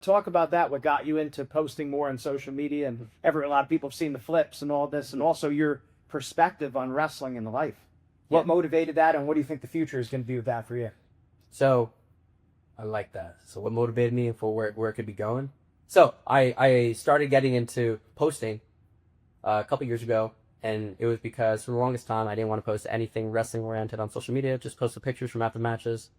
talk about that. What got you into posting more on social media, and a lot of people have seen the flips and all this, and also your perspective on wrestling and life. What motivated that, and what do you think the future is going to be with that for you? So, I like that. So, what motivated me for where it could be going? So, I started getting into posting a couple years ago, and it was because for the longest time I didn't want to post anything wrestling oriented on social media. Just post the pictures from after matches.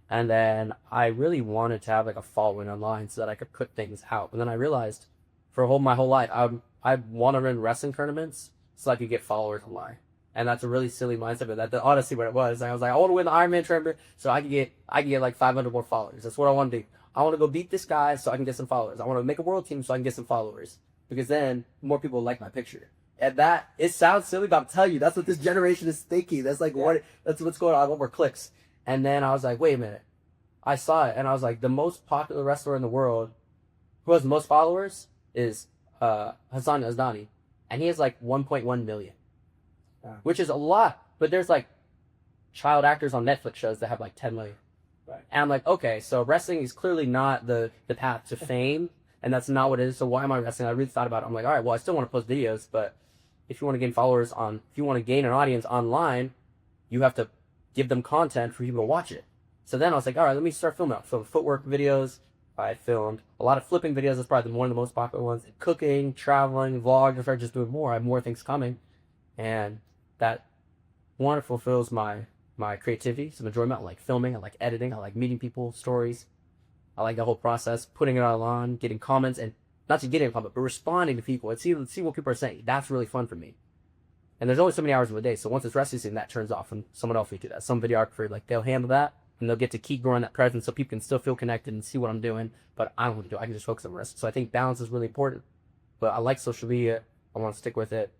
And then I really wanted to have like a following online so that I could put things out. And then I realized for my whole life, I want to run wrestling tournaments so I could get followers online. And that's a really silly mindset, but that's honestly what it was. I was like, I want to win the Ironman tournament so I can get like 500 more followers. That's what I want to do. I want to go beat this guy so I can get some followers. I want to make a world team so I can get some followers. Because then more people like my picture. And that, it sounds silly, but I'm telling you, that's what this generation is thinking. That's like that's what's going on. I want more clicks. And then I was like, wait a minute. I saw it, and I was like, the most popular wrestler in the world, who has the most followers, is Hassan Azdani. And he has like 1.1 million. Which is a lot. But there's like child actors on Netflix shows that have like 10 million. Right. And I'm like, okay, so wrestling is clearly not the path to fame. And that's not what it is. So why am I wrestling? I really thought about it. I'm like, all right, well, I still want to post videos, but if you want to gain followers if you want to gain an audience online, you have to give them content for people to watch it. So then I was like, all right, let me start filming. I filmed footwork videos. I filmed a lot of flipping videos. That's probably one of the most popular ones. Cooking, traveling, vlogs. I started just doing more. I have more things coming. And that fulfills my creativity, some enjoyment. I like filming. I like editing. I like meeting people, stories. I like the whole process, putting it all on, getting comments, and not just getting a comment, but responding to people and see what people are saying. That's really fun for me. And there's only so many hours of a day, so once it's wrestling season, that turns off, and someone else will do that. Some videographer, like, they'll handle that, and they'll get to keep growing that presence so people can still feel connected and see what I'm doing, but I don't want to do it. I can just focus on wrestling. So I think balance is really important. But I like social media. I want to stick with it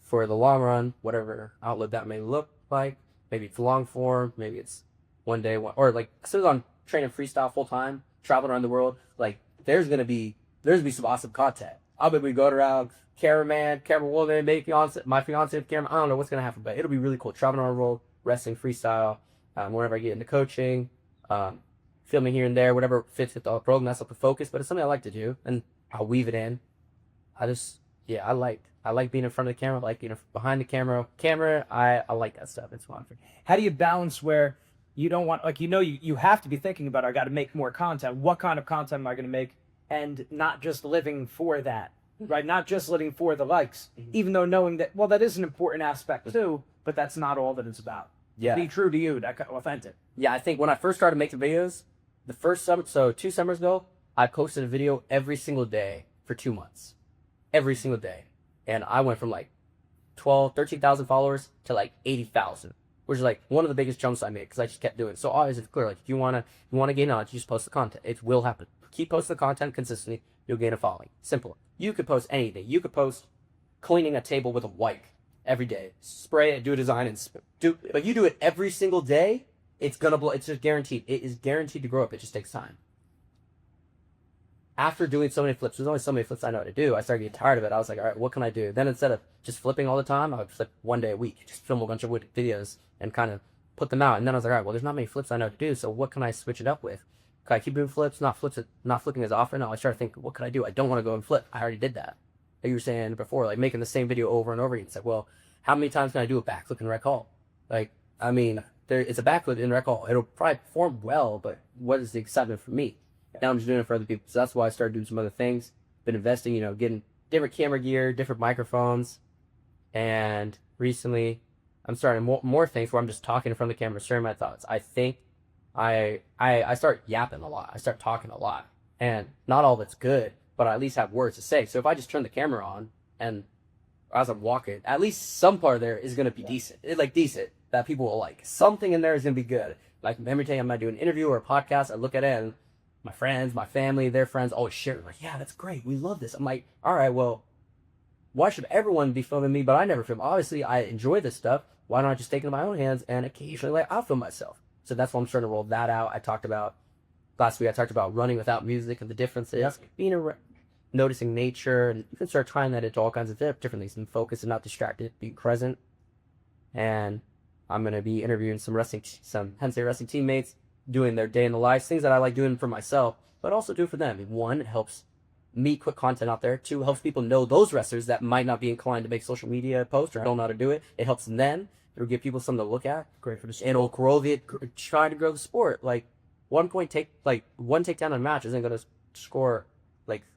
for the long run, whatever outlet that may look like. Maybe it's long form, maybe it's one day, or like, I was on training freestyle full time, traveling around the world. Like, there's gonna be some awesome content. I'll be going around, cameraman, camerawoman, my fiance, camera. I don't know what's gonna happen, but it'll be really cool. Traveling around the world, wrestling, freestyle, whenever I get into coaching, filming here and there, whatever fits with the program. That's up to focus, but it's something I like to do, and I'll weave it in. I like being in front of the camera, I like being behind the camera. I like that stuff. It's fun. How do you balance where you don't want, like, you have to be thinking about, I got to make more content. What kind of content am I going to make? And not just living for that, right? Not just living for the likes, even though knowing that, well, that is an important aspect too, but that's not all that it's about. Yeah. Be true to you, that authentic. Yeah, I think when I first started making videos, the first summer, so 2 summers ago, I posted a video every single day for 2 months. Every single day. And I went from like 13,000 followers to like 80,000. Which is like one of the biggest jumps I made because I just kept doing it. So always it's clear, like, if you wanna gain knowledge, you just post the content. It will happen. Keep posting the content consistently, you'll gain a following. Simple. You could post anything. You could post cleaning a table with a wipe every day. Spray it, do a design, and but you do it every single day, it's gonna blow. It's just guaranteed. It is guaranteed to grow up. It just takes time. After doing so many flips, there's only so many flips I know how to do. I started getting tired of it. I was like, all right, what can I do? Then instead of just flipping all the time, I would flip one day a week, just film a bunch of videos and kind of put them out. And then I was like, all right, well, there's not many flips I know how to do, so what can I switch it up with? Can I keep doing flips, not flipping as often? No, I started thinking, what could I do? I don't want to go and flip. I already did that. Like you were saying before, like making the same video over and over again. It's like, well, how many times can I do a backflip in rec hall? Like, I mean, it's a backflip in rec hall. It'll probably perform well, but what is the excitement for me? Now I'm just doing it for other people. So that's why I started doing some other things. Been investing, getting different camera gear, different microphones. And recently, I'm starting more things where I'm just talking in front of the camera, sharing my thoughts. I think I start yapping a lot. I start talking a lot. And not all of it's good, but I at least have words to say. So if I just turn the camera on and as I'm walking, at least some part of there is going to be decent. Decent that people will like. Something in there is going to be good. Like every time I do an interview or a podcast, I look at it and my friends, my family, their friends always share. Like, yeah, that's great. We love this. I'm like, all right, well, why should everyone be filming me, but I never film? Obviously, I enjoy this stuff. Why don't I just take it in my own hands and occasionally I'll film myself? So that's why I'm starting to roll that out. Last week I talked about running without music and the differences. Yep. Noticing nature, and you can start trying that into all kinds of different things and focus and not distracted, being present. And I'm going to be interviewing some Hensei wrestling teammates. doing their day in the lives, things that I like doing for myself, but also do for them. One, it helps me put content out there. Two, helps people know those wrestlers that might not be inclined to make social media posts or don't know how to do it. It helps them. It'll give people something to look at. Great for the And it'll grow try to grow the sport. Like one takedown in a match isn't gonna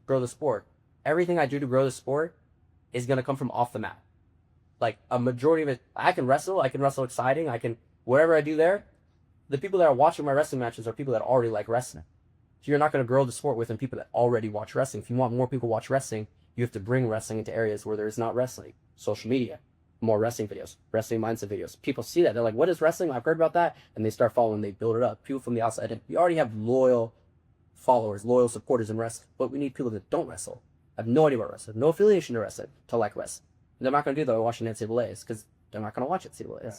grow the sport. Everything I do to grow the sport is gonna come from off the mat. Like a majority of it, I can wrestle exciting. Whatever I do there, the people that are watching my wrestling matches are people that already like wrestling. So you're not going to grow the sport within people that already watch wrestling. If you want more people to watch wrestling, you have to bring wrestling into areas where there is not wrestling. Social media, more wrestling videos, wrestling mindset videos. People see that. They're like, what is wrestling? I've heard about that. And they start following, they build it up. People from the outside in. We already have loyal followers, loyal supporters in wrestling. But we need people that don't wrestle, have no idea about wrestling, no affiliation to wrestling, to like wrestling. And they're not going to do that by watching NCAAs because they're not going to watch NCAAs. Yeah.